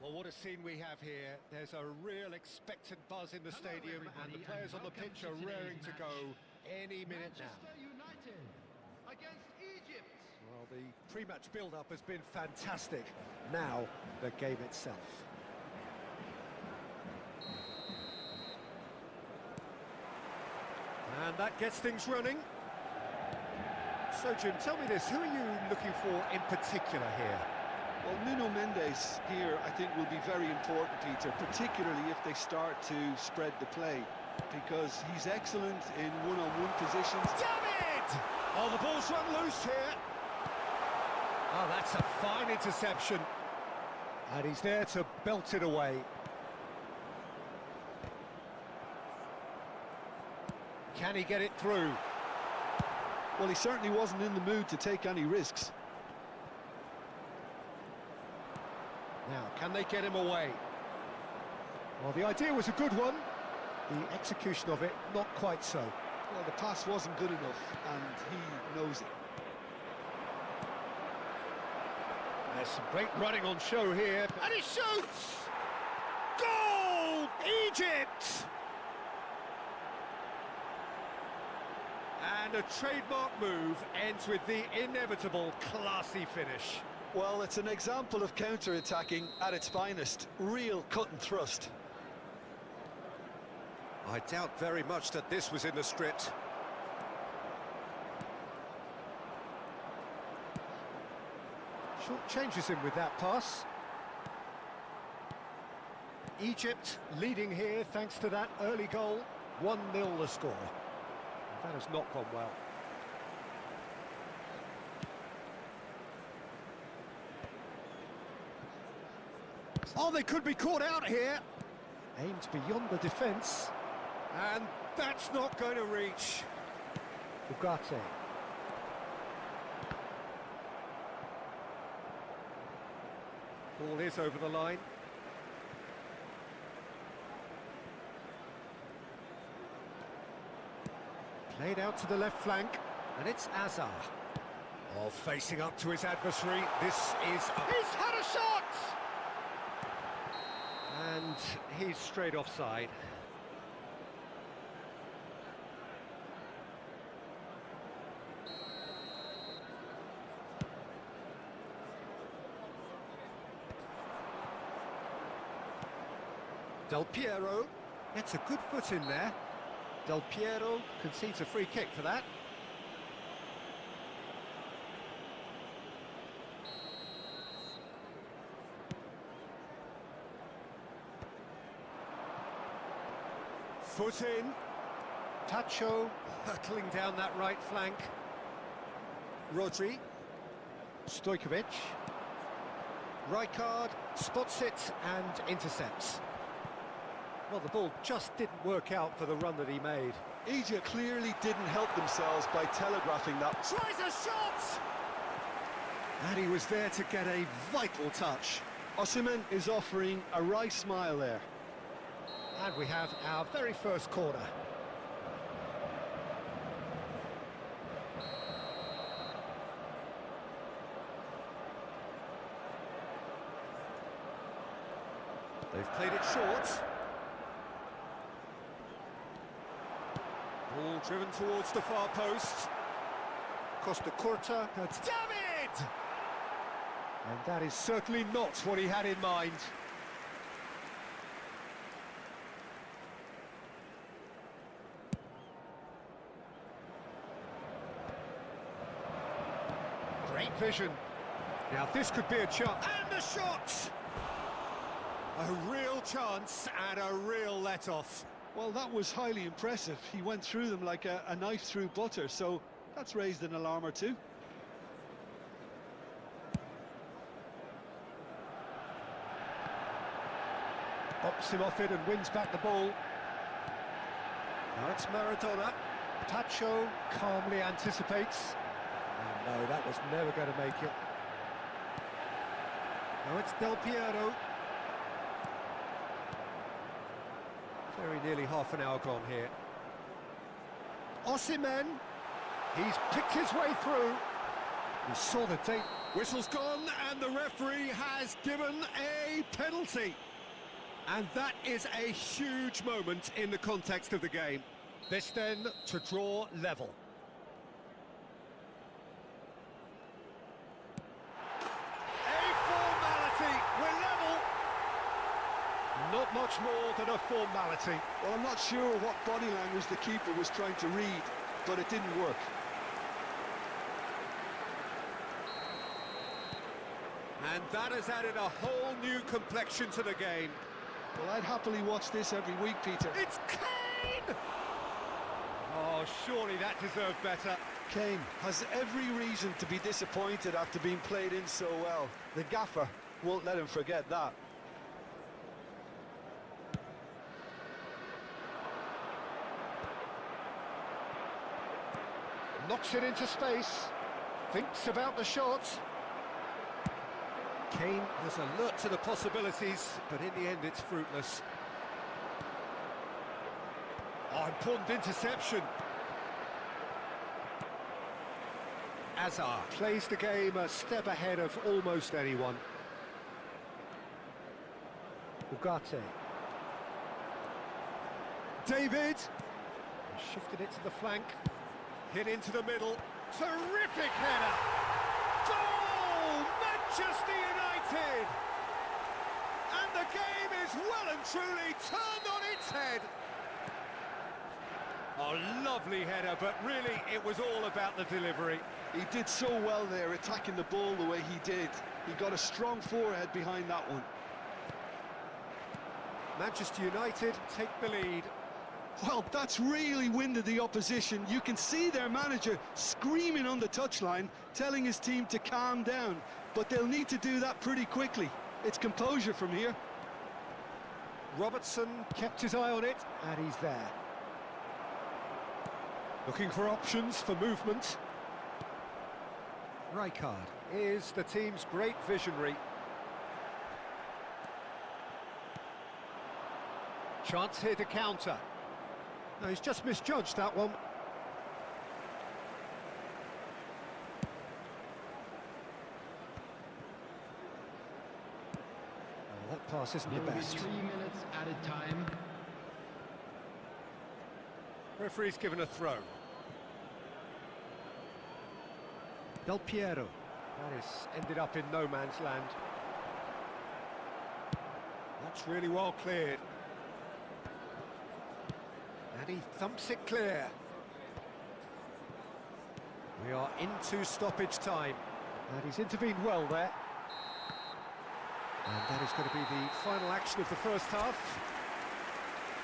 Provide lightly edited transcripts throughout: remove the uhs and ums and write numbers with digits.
Well, what a scene we have here. There's a real expectant buzz in the stadium, and the players on the pitch are raring to go any minute now. Manchester United against Egypt. Well, the pre-match build-up has been fantastic. Now, the game itself. And that gets things running. So, Jim, tell me this, who are you looking for in particular here? Well, Nuno Mendes here, I think, will be very important, Peter, particularly if they start to spread the play, because he's excellent in one-on-one positions. David! Oh, the ball's run loose here. Oh, that's a fine interception. And he's there to belt it away. Can he get it through? Well, he certainly wasn't in the mood to take any risks. Now, can they get him away? Well, the idea was a good one. The execution of it, not quite so. Well, the pass wasn't good enough, and he knows it. There's some great running on show here. And he shoots! Goal! Egypt! And a trademark move ends with the inevitable classy finish. Well, it's an example of counter-attacking at its finest. Real cut and thrust. I doubt very much that this was in the script. Short changes him with that pass. Egypt leading here thanks to that early goal. 1-0 the score. That has not gone well. Oh, they could be caught out here. Aimed beyond the defence. And that's not going to reach. Ugarte. Ball is over the line. Played out to the left flank, and it's Azar. Oh, facing up to his adversary. This is... He's had a shot! And he's straight offside. Del Piero gets a good foot in there. Del Piero concedes a free kick for that. Foot in. Tacho hurtling down that right flank. Rodri. Stojkovic. Rijkaard spots it and intercepts. Well, the ball just didn't work out for the run that he made. Egypt clearly didn't help themselves by telegraphing that. Tries a shot! And he was there to get a vital touch. Osimhen is offering a wry smile there. And we have our very first corner. They've played it short. Ball driven towards the far post. Costa Curta. That's David! And that is certainly not what he had in mind. Great vision. Now this could be a chance. And the shot! A real chance and a real let-off. Well, that was highly impressive. He went through them like a knife through butter, so that's raised an alarm or two. Bops him off it and wins back the ball. Now it's Maradona. Tacho calmly anticipates. Oh no, that was never going to make it. Now it's Del Piero. Very nearly half an hour gone here. Osimhen, he's picked his way through. He saw the tape. Whistle's gone, and the referee has given a penalty. And that is a huge moment in the context of the game. This then to draw level. A formality, we're level. Not much more than a formality. Well, I'm not sure what body language the keeper was trying to read, but it didn't work. And that has added a whole new complexion to the game. Well, I'd happily watch this every week, Peter. It's Kane! Oh, surely that deserved better. Kane has every reason to be disappointed after being played in so well. The gaffer won't let him forget that. Knocks it into space. Thinks about the shot. Kane was alert to the possibilities, but in the end it's fruitless. Oh, important interception. Hazard plays the game a step ahead of almost anyone. Ugarte. David! Shifted it to the flank. Hit into the middle. Terrific header! Goal! Manchester United! And the game is well and truly turned on its head. Oh, lovely header, but really it was all about the delivery. He did so well there, attacking the ball the way he did. He got a strong forehead behind that one. Manchester United take the lead. Well, that's really winded the opposition. You can see their manager screaming on the touchline, telling his team to calm down. But they'll need to do that pretty quickly. It's composure from here. Robertson kept his eye on it, and he's there. Looking for options for movement. Rijkaard is the team's great visionary. Chance here to counter. No, he's just misjudged that one. Oh, that pass isn't the best. 3 minutes added time. Referee's given a throw. Del Piero. That is ended up in no man's land. That's really well cleared. And he thumps it clear. We are into stoppage time. And he's intervened well there. And that is going to be the final action of the first half.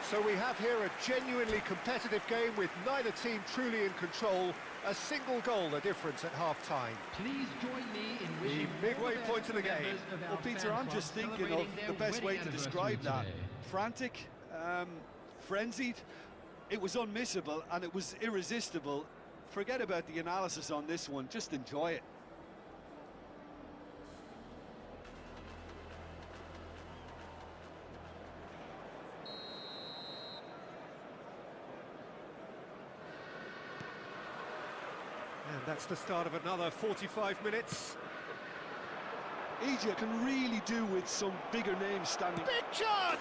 So we have here a genuinely competitive game with neither team truly in control. A single goal the difference at half-time. Please join me in wishing The midway point of the game. Well, Peter, I'm just thinking of the best way to describe that. Frantic, frenzied. It was unmissable and it was irresistible. Forget about the analysis on this one, just enjoy it. And that's the start of another 45 minutes. Egypt can really do with some bigger names standing. Big chance!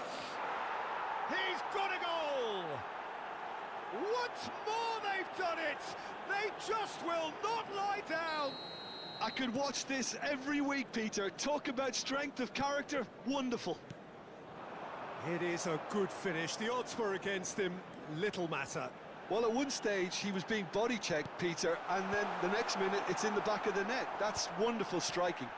He's got a goal! Once more they've done it! They just will not lie down! I could watch this every week, Peter. Talk about strength of character, wonderful. It is a good finish. The odds were against him, little matter. Well, at one stage he was being body checked, Peter, and then the next minute it's in the back of the net. That's wonderful striking.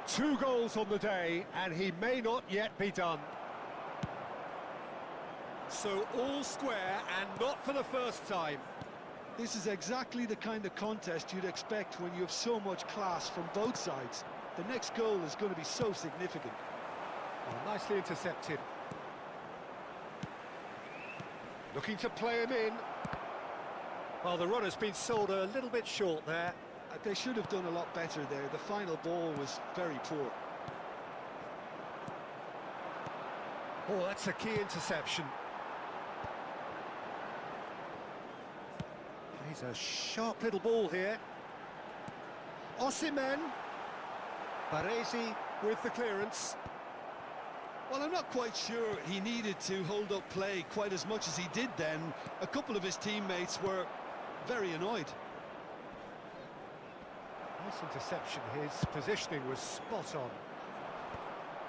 2 goals on the day, and he may not yet be done. So all square, and not for the first time. This is exactly the kind of contest you'd expect when you have so much class from both sides. The next goal is going to be so significant. Oh, nicely intercepted. Looking to play him in. Well, the run has been sold a little bit short there. They should have done a lot better there. The final ball was very poor. Oh, that's a key interception. He's a sharp little ball here. Osimhen. Baresi with the clearance. Well, I'm not quite sure he needed to hold up play quite as much as he did then. A couple of his teammates were very annoyed. Nice interception. His positioning was spot on.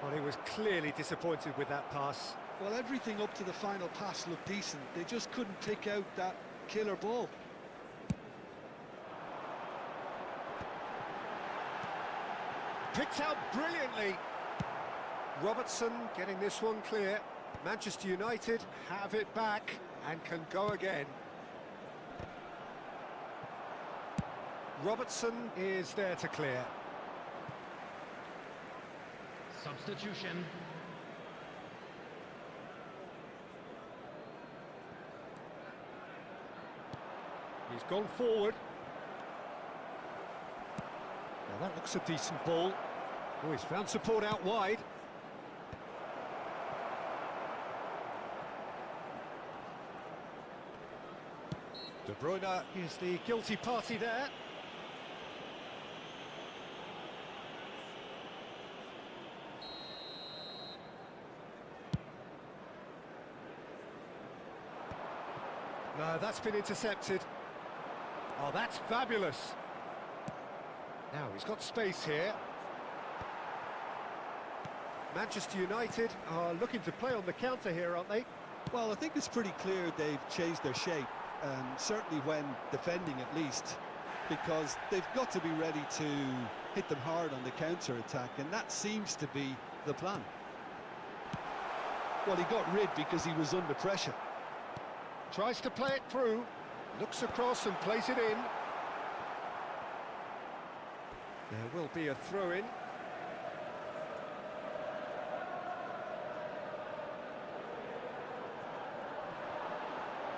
Well, he was clearly disappointed with that pass. Well, everything up to the final pass looked decent. They just couldn't pick out that killer ball. Picked out brilliantly. Robertson getting this one clear. Manchester United have it back and can go again. Robertson is there to clear. Substitution. He's gone forward. Now that looks a decent ball. Oh, he's found support out wide. De Bruyne is the guilty party there. No, that's been intercepted. Oh, that's fabulous. Now he's got space here. Manchester United are looking to play on the counter here, aren't they? Well, I think it's pretty clear they've changed their shape, certainly when defending at least, because they've got to be ready to hit them hard on the counter-attack, and that seems to be the plan. Well, he got rid because he was under pressure. Tries to play it through, looks across and plays it in. There will be a throw-in.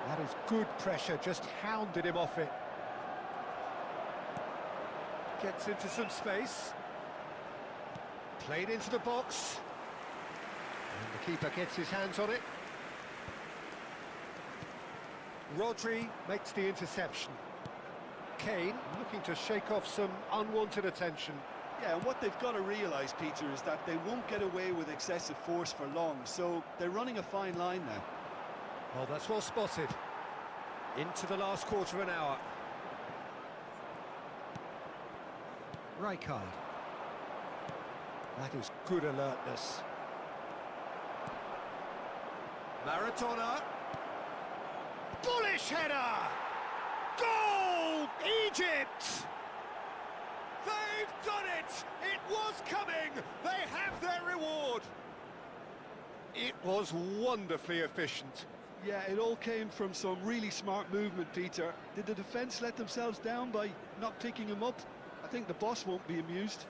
That is good pressure, just hounded him off it. Gets into some space. Played into the box. And the keeper gets his hands on it. Rodri makes the interception. Kane looking to shake off some unwanted attention. Yeah, and what they've got to realise, Peter, is that they won't get away with excessive force for long, so they're running a fine line now. Well, that's well spotted. Into the last quarter of an hour. Rijkaard. That is good alertness. Maradona. Bullish header! Goal! Egypt! They've done it! It was coming! They have their reward! It was wonderfully efficient. Yeah, it all came from some really smart movement, Peter. Did the defence let themselves down by not picking him up? I think the boss won't be amused.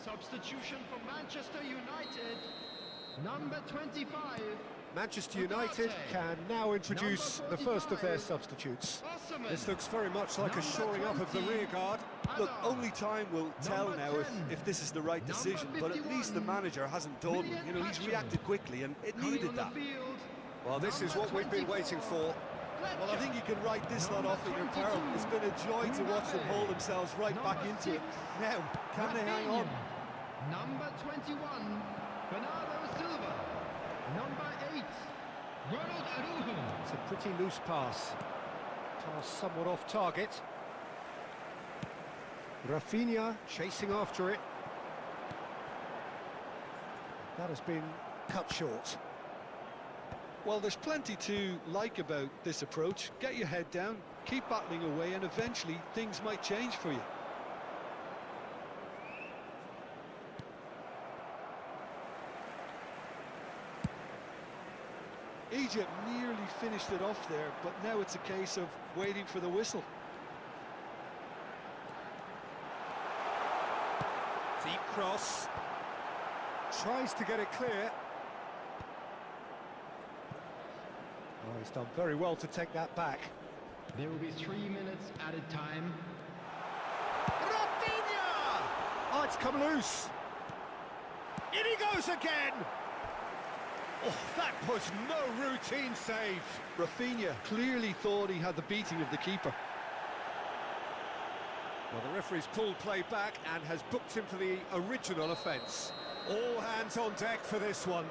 Substitution for Manchester United. Number 25. Manchester United can now introduce the first of their substitutes. This looks very much like a shoring up of the rear guard. Look, only time will tell now if this is the right decision, but at least the manager hasn't dawdled. You know, he's reacted quickly and it needed that. Well, this is what we've been waiting for. Well, I think you can write this lot off at your peril. It's been a joy to watch them hold themselves right back into it. Now, can they hang on? Number 21, Bernardo Silva. Number 8, Ronald Araujo. It's a pretty loose pass. Pass somewhat off target. Rafinha chasing after it. That has been cut short. Well, there's plenty to like about this approach. Get your head down, keep battling away, and eventually things might change for you. Egypt nearly finished it off there, but now it's a case of waiting for the whistle. Deep cross. Tries to get it clear. Oh, he's done very well to take that back. There will be 3 minutes added time. Rafinha! Oh, it's come loose. In he goes again! Oh, that was no routine save. Rafinha clearly thought he had the beating of the keeper. Well, the referee's pulled play back and has booked him for the original offence. All hands on deck for this one.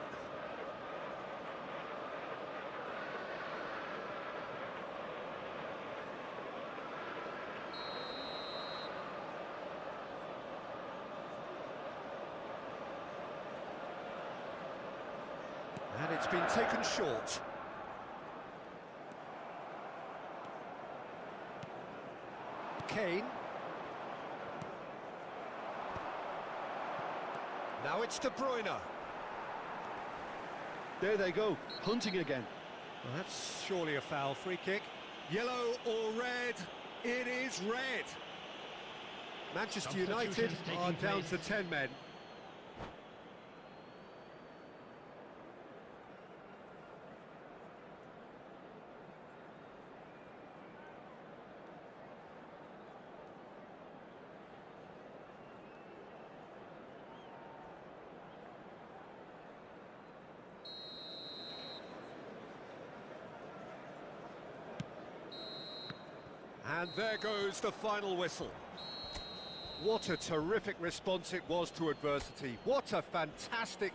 And it's been taken short. Kane. Now it's De Bruyne. There they go, hunting again. Well, that's surely a foul. Free kick. Yellow or red? It is red. Manchester United are down to 10 men. And there goes the final whistle. What a terrific response it was to adversity. What a fantastic